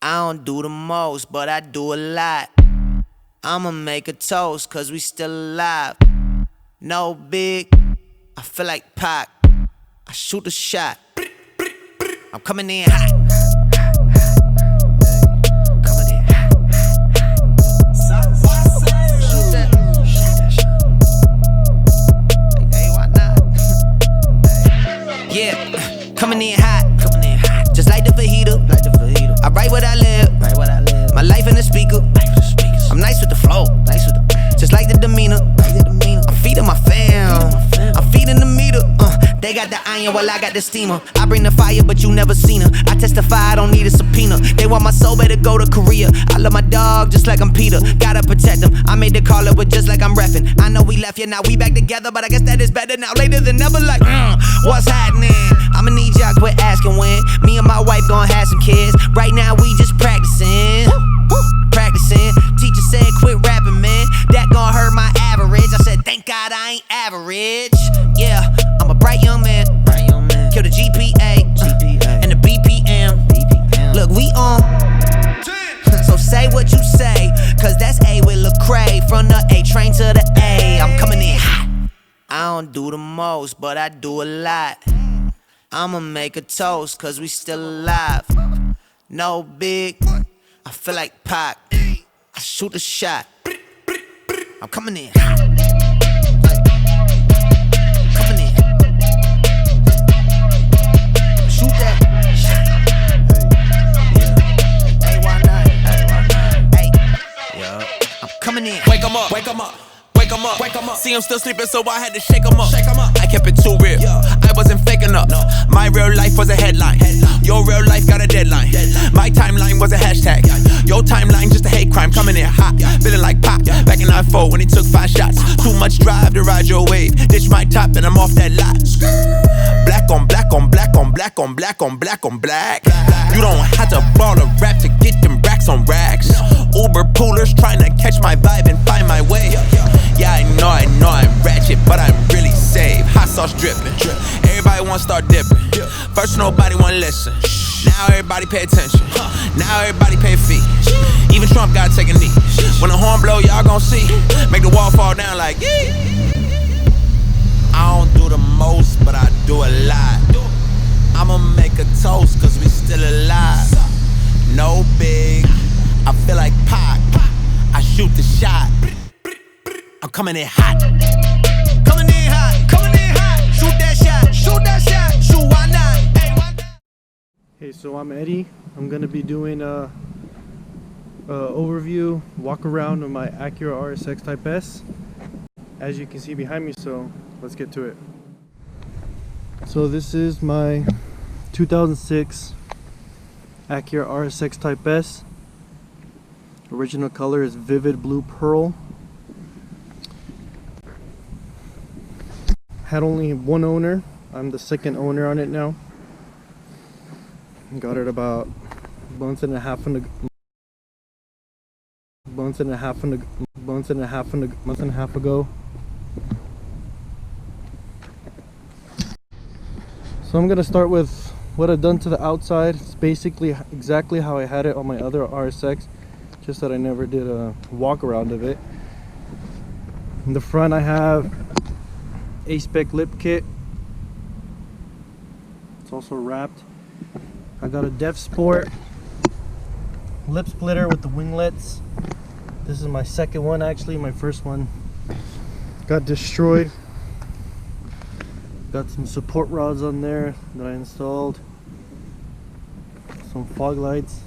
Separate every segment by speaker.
Speaker 1: I don't do the most, but I do a lot. I'ma make a toast, cause we still alive. No big, I feel like Pac. I shoot a shot. I'm coming in hot. Coming in hot. Shoot that. Hey, why not? Yeah, coming in hot. Just like the fajita. I write what I live. My life in the speaker. I'm nice with the flow. Just like the demeanor. I'm feeding my fam. I'm feeding the meter. They got the iron while I got the steamer. I bring the fire, but you never seen her. I testify, I don't need a subpoena. They want my soul, better go to Korea. I love my dog just like I'm Peter. Gotta protect him. I made the call up, but just like I'm reffing. I know we left, yeah, now we back together, but I guess that is better now. Later than never, like, what's happening? I'ma need y'all quit asking when. Me and my wife gon' have some kids. Right now we just practicing. Teacher said quit rapping, man. That gon' hurt my average. I said thank God I ain't average. Yeah, I'm a bright young man. Kill the GPA and the BPM. Look, we on. So say what you say, cause that's A with Lecrae. From the A train to the A, I'm coming in hot. I don't do the most, but I do a lot. I'ma make a toast, cause we still alive. No big, I feel like Pac. I shoot a shot. I'm coming in hot. Coming in. Shoot that shot. Hey, why not? Hey, yeah. I'm coming in.
Speaker 2: Wake 'em up. See him still sleeping, so I had to shake him up. I kept it too real. I wasn't faking up. My real life was a headline. Your real life got a deadline. My timeline was a hashtag. Your timeline just a hate crime. Coming in hot, feeling like Pac. Back in 94 when he took 5 shots. Too much drive to ride your wave. Ditch my top and I'm off that lot. Black on black on black on black on black on black on black. You don't have to ball a rap to get them racks on racks. Uber poolers trying to catch my vibe and find my way. Yeah, I know I'm ratchet, but I'm really safe. Hot sauce dripping. Everybody wanna start dipping. First nobody wanna listen. Now everybody pay attention. Now everybody pay a fee. Even Trump gotta take a knee. When the horn blow, y'all gon' see. Make the wall fall down like yee. I don't do the most, but I do a lot. I'ma make a toast, cause we still alive. No big, I feel like Pac. I shoot the shot. I'm coming in hot.
Speaker 1: Coming in hot. Shoot that shot. Shoot, why not? Hey, why not?
Speaker 3: Hey, so I'm Eddie. I'm gonna be doing a overview walk around of my Acura RSX Type S, as you can see behind me. So let's get to it. So this is my 2006 Acura RSX Type S. Original color is vivid blue pearl. Had only one owner. I'm the second owner on it now. Got it about a month and a half ago. So I'm gonna start with what I've done to the outside. It's basically exactly how I had it on my other RSX, just that I never did a walk around of it. In the front I have A-Spec lip kit. It's also wrapped. I got a Def Sport lip splitter with the winglets. This is my second one, actually. My first one got destroyed. Got some support rods on there that I installed. Some fog lights.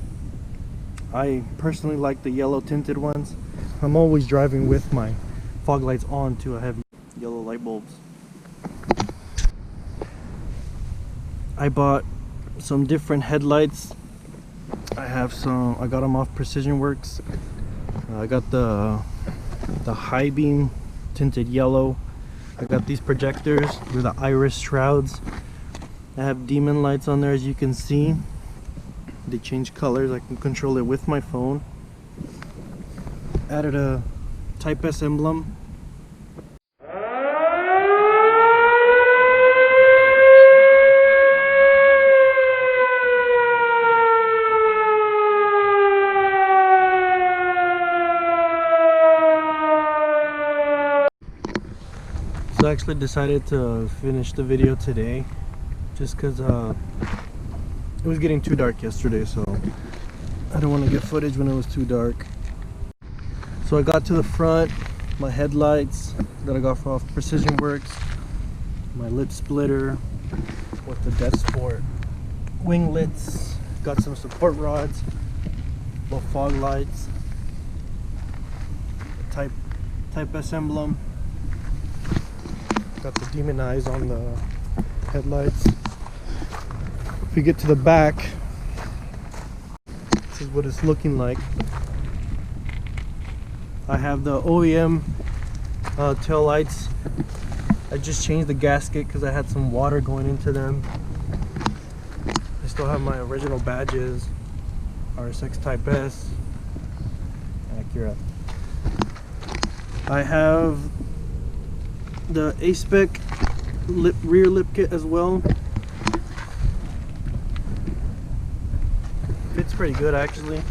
Speaker 3: I personally like the yellow tinted ones. I'm always driving with my fog lights on too. I have yellow light bulbs. I bought some different headlights. I got them off Precision Works. I got the high beam tinted yellow. I got these projectors with the iris shrouds. I have demon lights on there, as you can see. They change colors. I can control it with my phone. Added a Type S emblem. I actually decided to finish the video today just because it was getting too dark yesterday, so I don't want to get footage when it was too dark. So I got to the front, my headlights that I got off Precision Works, my lip splitter with the Death Sport winglets, got some support rods, little fog lights, Type S emblem, got the demon eyes on the headlights. If we get to the back, this is what it's looking like. I have the OEM tail lights. I just changed the gasket because I had some water going into them. I still have my original badges, RSX Type S, Acura. I have the A-Spec rear lip kit as well. Fits pretty good actually.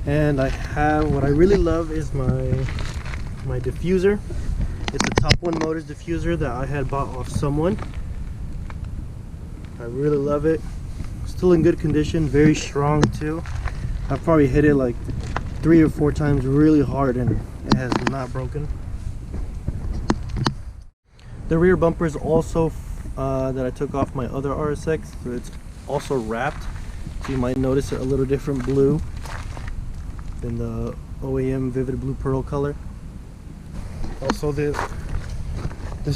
Speaker 3: And I have, what I really love is my diffuser. It's a Top One Motors diffuser that I had bought off someone. I really love it. Still in good condition, very strong too. I've probably hit it like 3 or 4 times really hard and it has not broken. The rear bumper is also that I took off my other RSX, so it's also wrapped. So you might notice it a little different blue than the OEM Vivid Blue Pearl color. Also this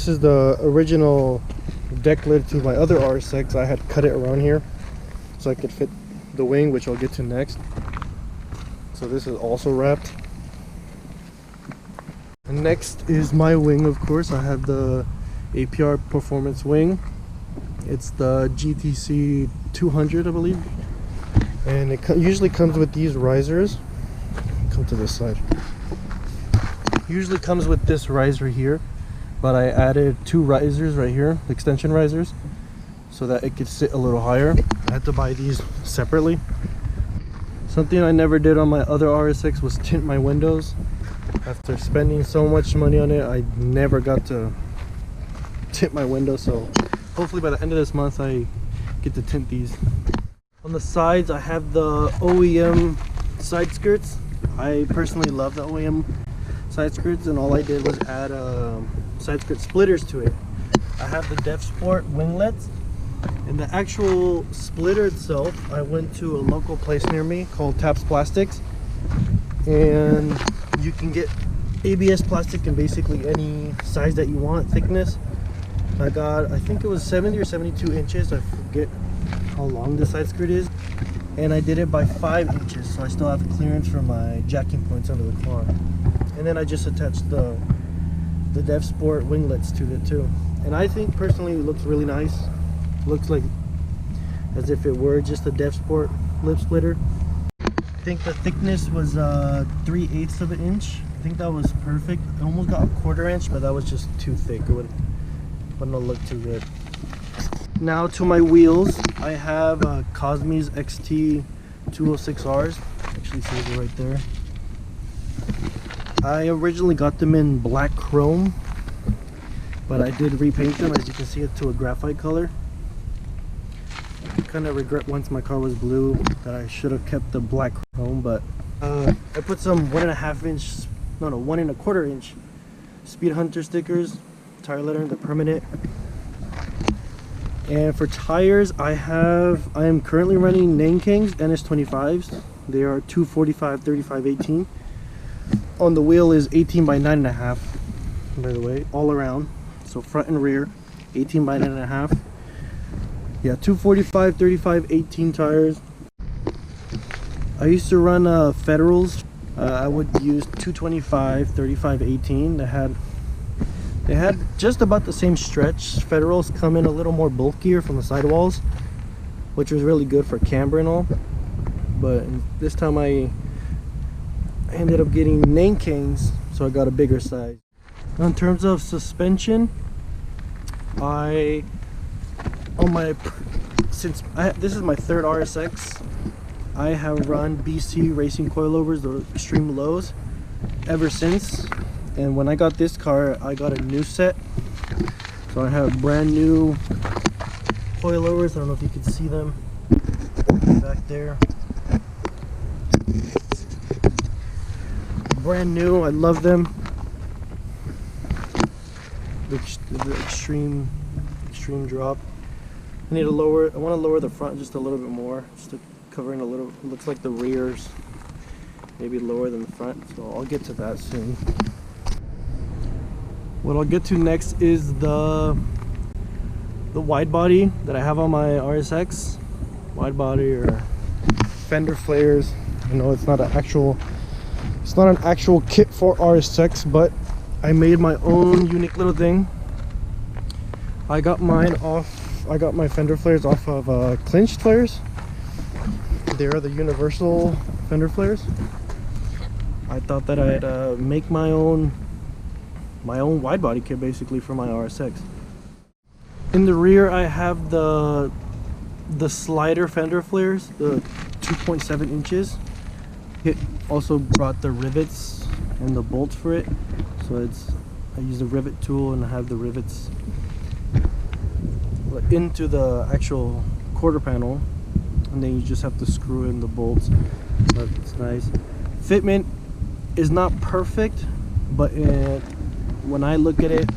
Speaker 3: is the original deck lid to my other RSX. I had cut it around here so I could fit the wing, which I'll get to next. So this is also wrapped. And next is my wing, of course. I have the APR Performance wing. It's the GTC 200, I believe. And it usually comes with these risers. Come to this side. Usually comes with this riser here, but I added 2 risers right here, extension risers, so that it could sit a little higher. I had to buy these separately. Something I never did on my other RSX was tint my windows. After spending so much money on it, I never got to tint my windows, so hopefully by the end of this month I get to tint these. On the sides I have the OEM side skirts. I personally love the OEM side skirts, and all I did was add side skirt splitters to it. I have the Death Sport winglets, and the actual splitter itself, I went to a local place near me called Taps Plastics, and you can get ABS plastic in basically any size that you want, thickness. I got, I think it was 70 or 72 inches, I forget how long the side skirt is, and I did it by 5 inches, so I still have clearance for my jacking points under the car. And then I just attached the Dev Sport winglets to it too. And I think personally it looks really nice. Looks like as if it were just a Dev Sport lip splitter. I think the thickness was 3/8 of an inch. I think that was perfect. I almost got a 1/4 inch, but that was just too thick. It wouldn't look too good. Now to my wheels, I have Cosme's XT 206Rs. Actually says it right there. I originally got them in black chrome, but I did repaint them, as you can see, it to a graphite color. I kind of regret once my car was blue that I should have kept the black chrome, but I put some 1.5 inch, no, 1.25 inch Speed Hunter stickers, tire lettering, the permanent. And for tires, I am currently running Nankang's NS25s. They are 245/35/18. On the wheel is 18 by 9.5, by the way, all around. So front and rear, 18 by 9.5. Yeah, 245/35/18 tires. I used to run Federals. I would use 225/35/18. They had just about the same stretch. Federals come in a little more bulkier from the sidewalls, which was really good for camber and all. But this time I ended up getting Nankang's, so I got a bigger size. Now in terms of suspension, this is my 3rd RSX, I have run BC Racing coilovers, the extreme lows, ever since. And when I got this car, I got a new set So I have brand new coilovers. I don't know if you can see them back there. Brand new. I love them. The extreme drop. I need to lower. I want to lower the front just a little bit more, just to covering a little. It looks like the rear's maybe lower than the front. So I'll get to that soon. What I'll get to next is the wide body that I have on my RSX. Wide body or fender flares. I know it's not an actual kit for RSX, but I made my own unique little thing. I got my fender flares off of clinched flares. They are the universal fender flares. I thought that I'd make my own wide body kit basically for my RSX. In the rear I have the slider fender flares, the 2.7 inches. It also brought the rivets and the bolts for it. So I use a rivet tool and I have the rivets into the actual quarter panel, and then you just have to screw in the bolts. But it's nice. Fitment is not perfect, but when I look at it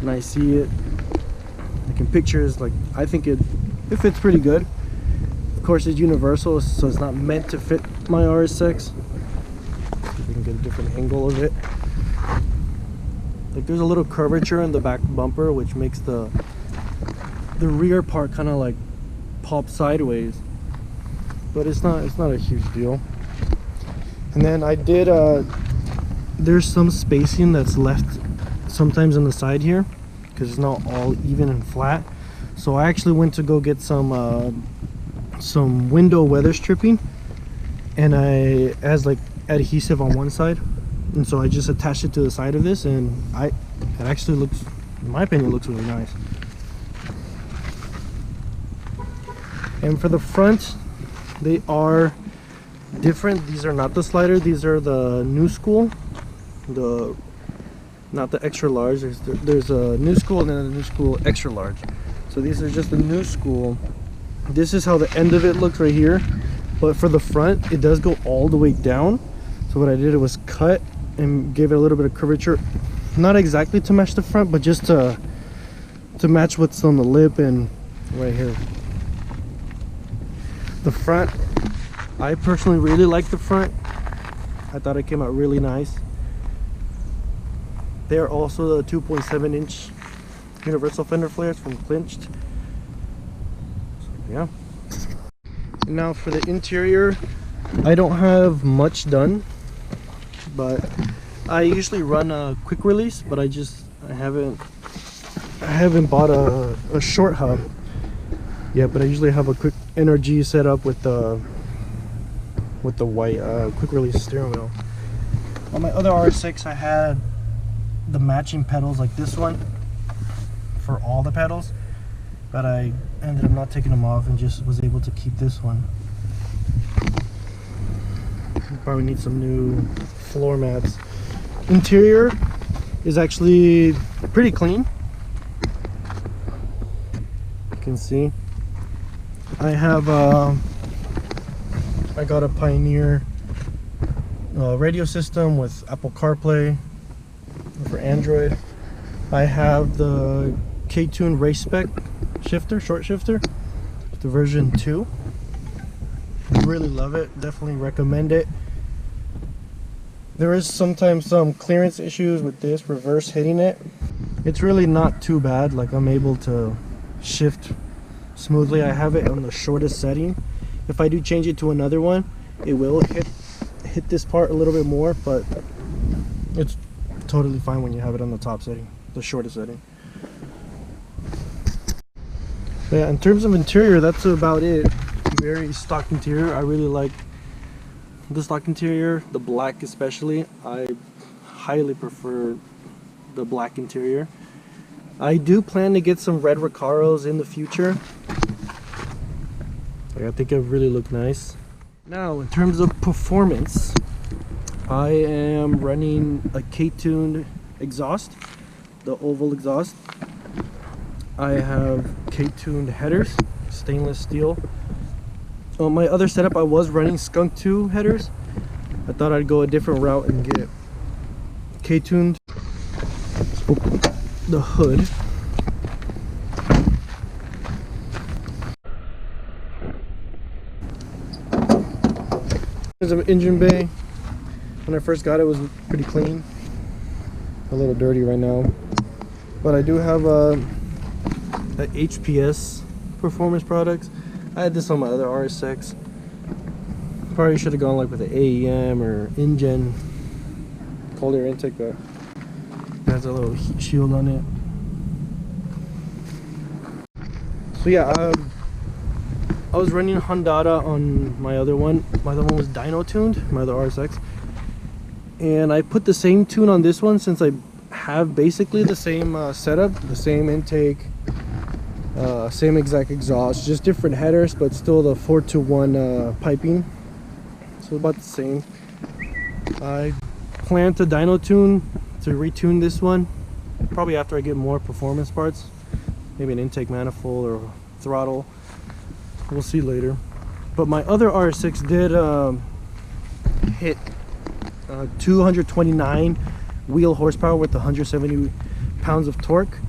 Speaker 3: and I see it, I can picture it, like I think it fits pretty good. Of course it's universal, so it's not meant to fit my RSX. See if we can get a different angle of it. Like there's a little curvature in the back bumper which makes the rear part kind of like pop sideways, but it's not a huge deal. And then I did there's some spacing that's left sometimes on the side here because it's not all even and flat, so I actually went to go get some window weather stripping, and it has like adhesive on one side, and so I just attached it to the side of this, and it actually looks, in my opinion, looks really nice. And for the front, they are different. These are not the slider, these are the new school, not the extra large. There's a new school and then a new school extra large. So these are just the new school. This is how the end of it looks right here, but for the front it does go all the way down. So what I did was cut and gave it a little bit of curvature, not exactly to match the front, but just to match what's on the lip and right here. The front, I personally really like the front. I thought it came out really nice. They're also the 2.7 inch universal fender flares from Clinched. So, yeah. And now for the interior, I don't have much done, but I usually run a quick release, but I haven't bought a short hub yet, but I usually have a quick NRG set up with the white quick release steering wheel. On my other R6 I had the matching pedals like this one for all the pedals, but I ended up not taking them off and just was able to keep this one. Probably need some new floor mats. Interior is actually pretty clean. You can see I got a Pioneer radio system with Apple CarPlay for Android. I have the K-Tune Race Spec shifter, short shifter, the version 2. Really love it, definitely recommend it. There is sometimes some clearance issues with this reverse hitting it. It's really not too bad, like I'm able to shift smoothly. I have it on the shortest setting. If I do change it to another one, it will hit this part a little bit more, but it's totally fine when you have it on the top setting, the shortest setting. But yeah, in terms of interior, that's about it. Very stock interior. I really like the stock interior, the black especially. I highly prefer the black interior. I do plan to get some red Recaros in the future. I think it really look nice. Now, in terms of performance, I am running a K-Tuned exhaust, the oval exhaust. I have K-tuned headers, stainless steel. On my other setup, I was running Skunk 2 headers. I thought I'd go a different route and get K-tuned. Let's open the hood. There's an engine bay. When I first got it, it was pretty clean. A little dirty right now. But I do have a HPS performance products. I had this on my other RSX. Probably should have gone like with an AEM or InGen cold air intake, but it has a little heat shield on it. So yeah, I was running Hondata on my other one. My other one was dyno tuned, my other RSX. And I put the same tune on this one since I have basically the same setup, the same intake, same exact exhaust, just different headers, but still the 4-to-1 piping. So about the same. I plan to dyno tune, to retune this one, probably after I get more performance parts. Maybe an intake manifold or throttle. We'll see later. But my other RSX did hit 229 wheel horsepower with 170 pounds of torque.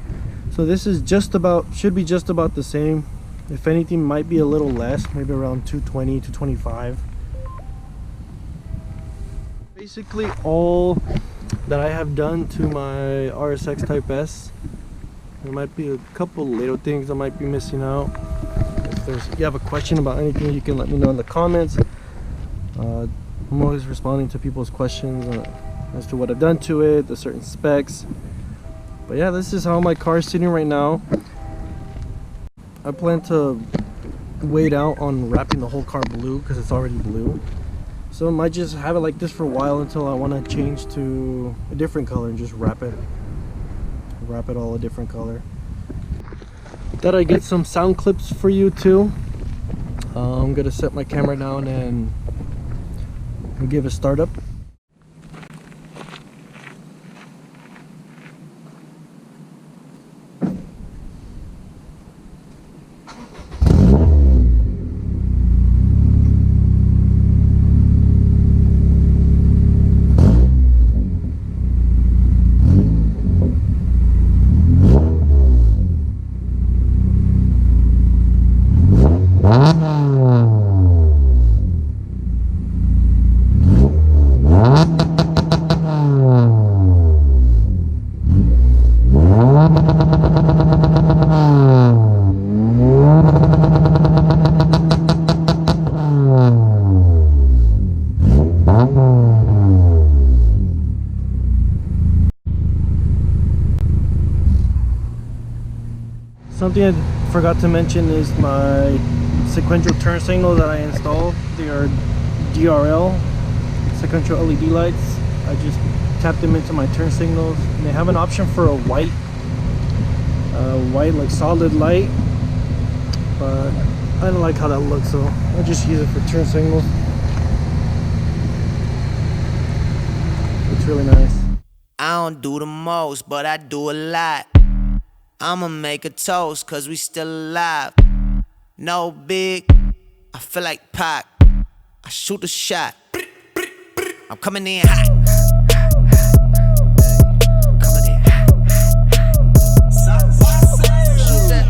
Speaker 3: So this is just about, should be just about the same. If anything, might be a little less, maybe around 220, 225. Basically all that I have done to my RSX Type S. There might be a couple little things I might be missing out. If you have a question about anything, you can let me know in the comments. I'm always responding to people's questions as to what I've done to it, the certain specs. But yeah, this is how my car is sitting right now. I plan to wait out on wrapping the whole car blue because it's already blue. So I might just have it like this for a while until I want to change to a different color and just wrap it all a different color. Thought I'd get some sound clips for you too. I'm gonna set my camera down and give a startup. Something I forgot to mention is my sequential turn signal that I installed. They are DRL sequential LED lights. I just tapped them into my turn signals, and they have an option for a white like solid light, but I don't like how that looks, so I just use it for turn signals. It's really nice.
Speaker 1: I don't do the most, but I do a lot. I'ma make a toast, cause we still alive. No big, I feel like Pac. I shoot a shot. I'm coming in hot. Coming in hot. Shoot that.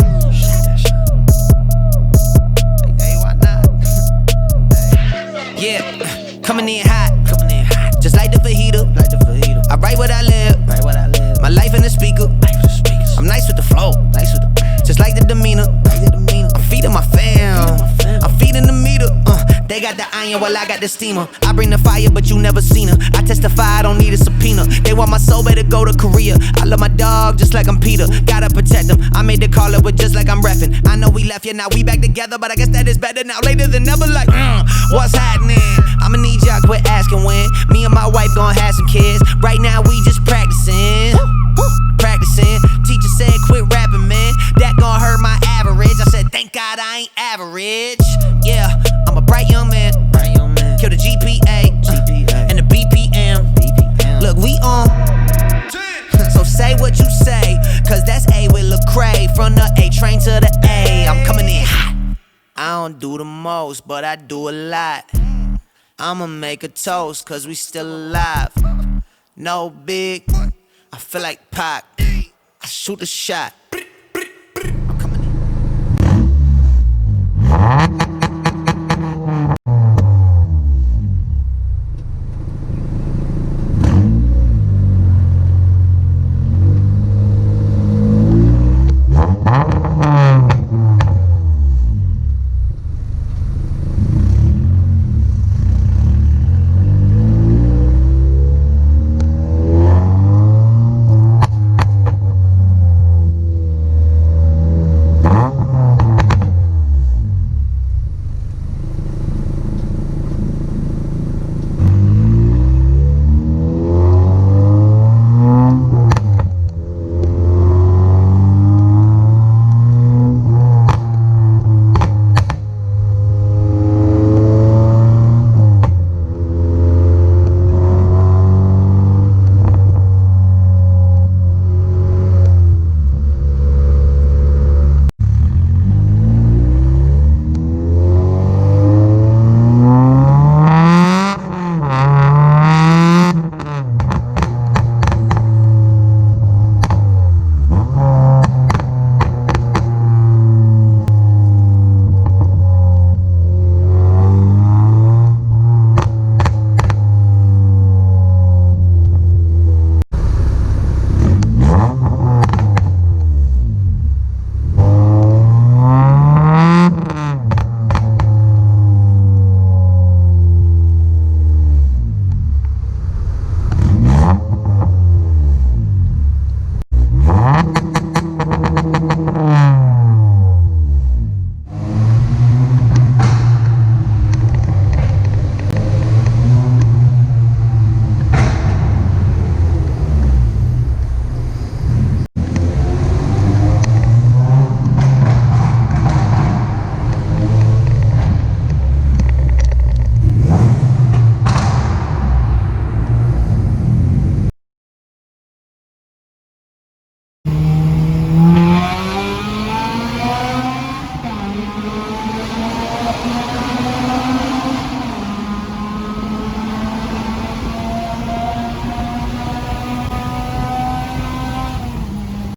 Speaker 1: Hey, why not? Yeah, coming in hot. Just like the fajita. I write what I live. My life in the speaker. I'm nice with the flow, just like the demeanor. I'm feeding my fam, I'm feeding the meter. They got the iron while I got the steamer. I bring the fire, but you never seen her. I testify, I don't need a subpoena. They want my soul, better go to Korea. I love my dog just like I'm Peter. Gotta protect them. I made the call up with just like I'm reffing. I know we left, yeah, now we back together, but I guess that is better now. Later than never, like, what's happening? I'ma need y'all quit asking when. Me and my wife gon' have some kids. Right now we just practicing. Teacher said quit rapping, man. That gon' hurt my average. I said thank God I ain't average. Yeah, I'm a bright young man. Kill the GPA and the BPM. Look, we on. So say what you say, cause that's A with Lecrae from the I do a lot. I'ma make a toast, cause we still alive. No big, I feel like Pac. I shoot a shot.